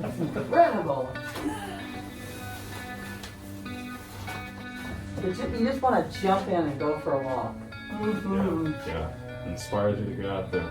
That's incredible. You just want to jump in and go for a walk. Yeah, inspires you to get out there.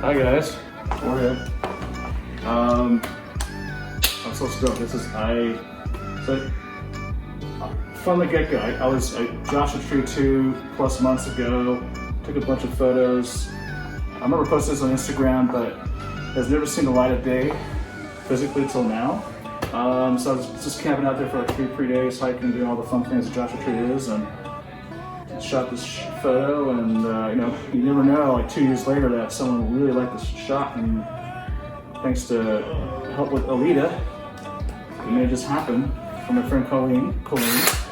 Hi guys, how are you? I'm so stoked. From the get-go, I Joshua Tree 2+ months ago, took a bunch of photos. I remember posting this on Instagram, but has never seen the light of day physically till now. So I was just camping out there for like 3 days, hiking, doing all the fun things that Joshua Tree is, and shot this photo, and you know, you never know, like 2 years later, that someone will really like this shot, and thanks to help with Artlita, it made this happen from my friend Colleen.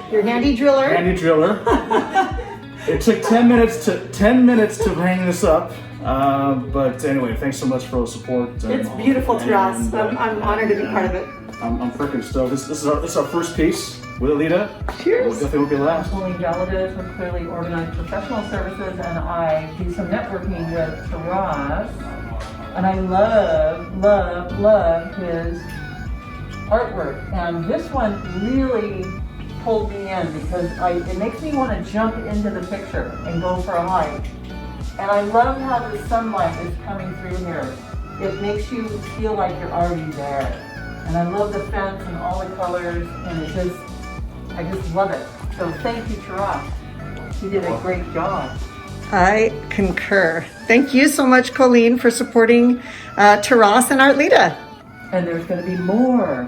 Your handy driller. Handy driller. It took 10 minutes to hang this up, but anyway, thanks so much for all the support. It's beautiful to us. I'm honored to be part of it. I'm freaking stoked. This is our first piece with Artlita. Cheers. Definitely won't be last. Colleen Valadez with Clearly Organized Professional Services, and I do some networking with Taras. And I love his artwork. And this one really pulled me in because it makes me want to jump into the picture and go for a hike. And I love how the sunlight is coming through here. It makes you feel like you're already there. And I love the fence and all the colors, and I just love it. So thank you, Taras. You did a great job. I concur. Thank you so much, Colleen, for supporting Taras and Artlita. And there's going to be more.